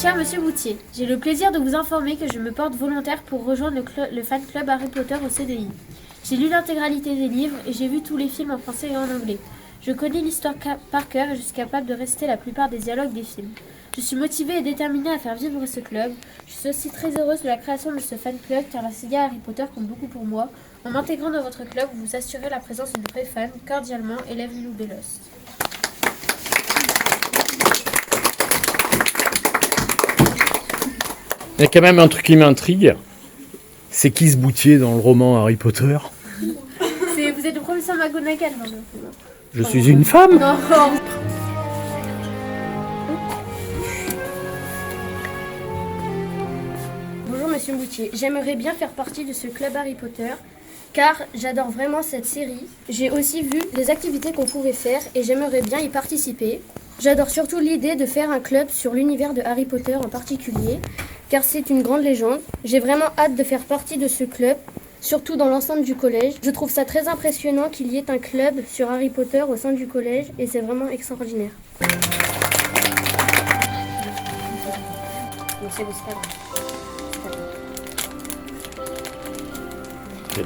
Cher Monsieur Boutier, j'ai le plaisir de vous informer que je me porte volontaire pour rejoindre le fan club Harry Potter au CDI. J'ai lu l'intégralité des livres et j'ai vu tous les films en français et en anglais. Je connais l'histoire par cœur et je suis capable de réciter la plupart des dialogues des films. Je suis motivée et déterminée à faire vivre ce club. Je suis aussi très heureuse de la création de ce fan club car la saga Harry Potter compte beaucoup pour moi. En m'intégrant dans votre club, vous vous assurez la présence d'une vraie fan, cordialement, élève Lilou Belost. Il y a quand même un truc qui m'intrigue. C'est qui ce Boutier dans le roman Harry Potter? Vous êtes le professeur McGonagall dans le film. Je suis une femme? Non. Bonjour Monsieur Boutier, j'aimerais bien faire partie de ce club Harry Potter car j'adore vraiment cette série. J'ai aussi vu les activités qu'on pouvait faire et j'aimerais bien y participer. J'adore surtout l'idée de faire un club sur l'univers de Harry Potter en particulier car c'est une grande légende. J'ai vraiment hâte de faire partie de ce club, surtout dans l'enceinte du collège. Je trouve ça très impressionnant qu'il y ait un club sur Harry Potter au sein du collège et c'est vraiment extraordinaire.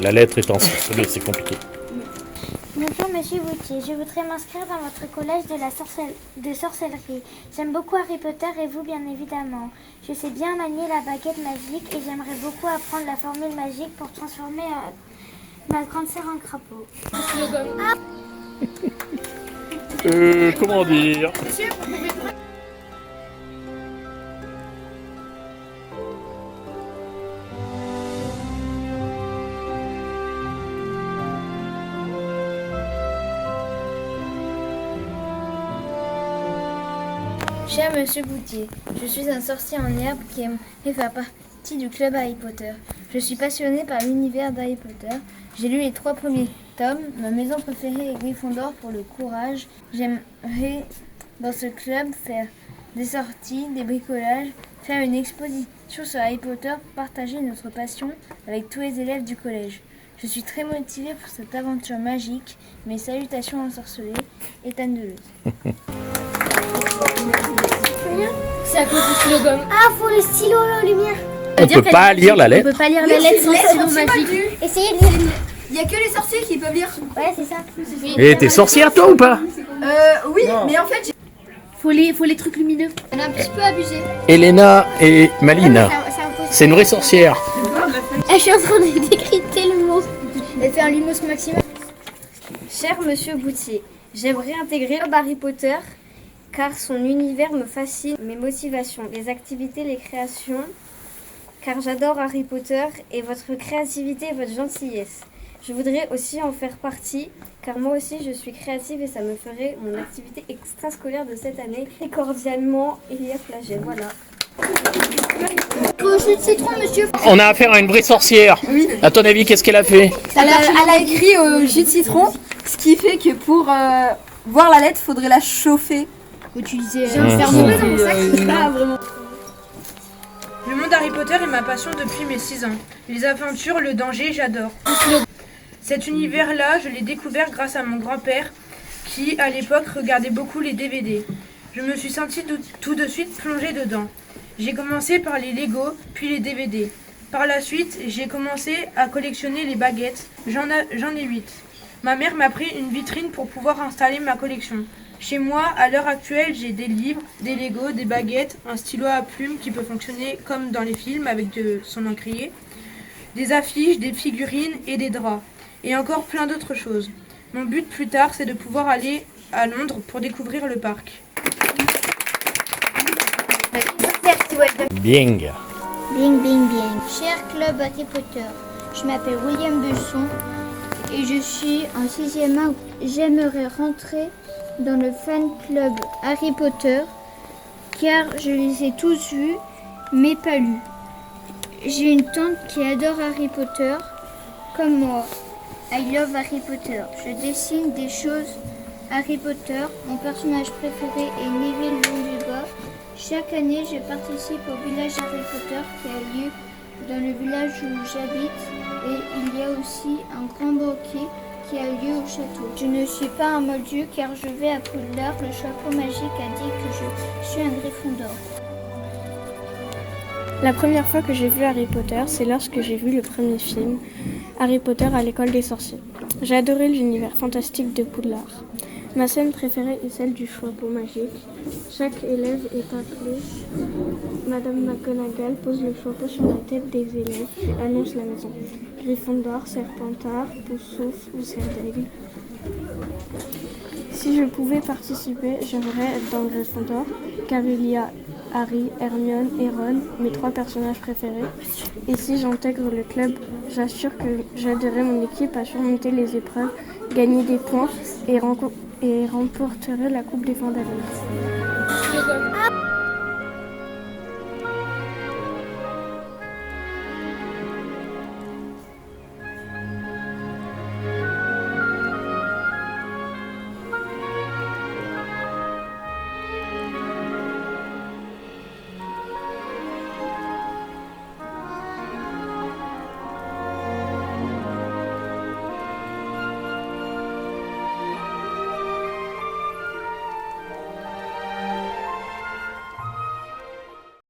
La lettre est ensorcelée, c'est compliqué. Bonjour Monsieur Boutier, je voudrais m'inscrire dans votre collège de sorcellerie. J'aime beaucoup Harry Potter et vous bien évidemment. Je sais bien manier la baguette magique et j'aimerais beaucoup apprendre la formule magique pour transformer ma grande sœur en crapaud. Comment dire? Cher Monsieur Boutier, je suis un sorcier en herbe qui aimerait faire partie du club Harry Potter. Je suis passionné par l'univers d'Harry Potter. J'ai lu les 3 premiers tomes. Ma maison préférée est Gryffondor pour le courage. J'aimerais dans ce club faire des sorties, des bricolages, faire une exposition sur Harry Potter, partager notre passion avec tous les élèves du collège. Je suis très motivée pour cette aventure magique. Mes salutations ensorcelées, Ethan Deleuze. C'est à cause du stylo gomme. Ah, pour le stylo, la lumière. On peut pas lire la On lettre. peut pas lire la lettre sans stylo magique. Essayez de lire. Il y a que les sorciers qui peuvent lire. Ouais, c'est ça. Et t'es sorcière toi ou pas? Oui, mais en fait, Faut les trucs lumineux. on a un petit peu abusé. Elena et Malina. C'est une vraie sorcière. Je suis en train de décrypter le mot. Elle fait un lumos maximal. Cher Monsieur Boutier, j'aimerais intégrer le club Harry Potter car son univers me fascine, mes motivations, les activités, les créations, car j'adore Harry Potter et votre créativité et votre gentillesse. Je voudrais aussi en faire partie, car moi aussi je suis créative et ça me ferait mon activité extrascolaire de cette année. Et cordialement, Elia Flagey, voilà. Jus de citron, monsieur. On a affaire à une vraie sorcière. Oui. À ton avis, qu'est-ce qu'elle a fait? Elle a écrit jus de citron, ce qui fait que pour voir la lettre, faudrait la chauffer. Utiliser J'ai un cerveau dans mon sac, c'est pas vraiment. Le monde Harry Potter est ma passion depuis mes 6 ans. Les aventures, le danger, j'adore. Cet univers-là, je l'ai découvert grâce à mon grand-père qui, à l'époque, regardait beaucoup les DVD. Je me suis sentie tout de suite plongée dedans. J'ai commencé par les Lego, puis les DVD. Par la suite, j'ai commencé à collectionner les baguettes. J'en ai 8. Ma mère m'a pris une vitrine pour pouvoir installer ma collection. Chez moi, à l'heure actuelle, j'ai des livres, des Lego, des baguettes, un stylo à plume qui peut fonctionner comme dans les films avec son encrier, des affiches, des figurines et des draps, et encore plein d'autres choses. Mon but plus tard, c'est de pouvoir aller à Londres pour découvrir le parc. Bing. Bing, bing, bing. Cher club Harry Potter, je m'appelle William Besson et je suis en 6e A. J'aimerais rentrer dans le fan club Harry Potter car je les ai tous vus mais pas lus. J'ai une tante qui adore Harry Potter comme moi. I love Harry Potter. Je dessine des choses Harry Potter. Mon personnage préféré est Neville Londubat. Chaque année, je participe au village Harry Potter qui a lieu dans le village où j'habite et il y a aussi un grand banquet qui a lieu au château. Je ne suis pas un moldu car je vais à Poudlard. Le chapeau magique a dit que je suis un Gryffondor. La première fois que j'ai vu Harry Potter, c'est lorsque j'ai vu le premier film, Harry Potter à l'école des sorciers. J'ai adoré l'univers fantastique de Poudlard. Ma scène préférée est celle du chapeau magique. Chaque élève est appelé. Madame McGonagall pose le chapeau sur la tête des élèves et annonce la maison. Gryffondor, Serpentard, Poussouf ou Serdaigle. Si je pouvais participer, j'aimerais être dans Gryffondor, car il y a Harry, Hermione et Ron, mes 3 personnages préférés. Et si j'intègre le club, j'assure que j'aiderai mon équipe à surmonter les épreuves, gagner des points et remporterai la Coupe des Fandalos.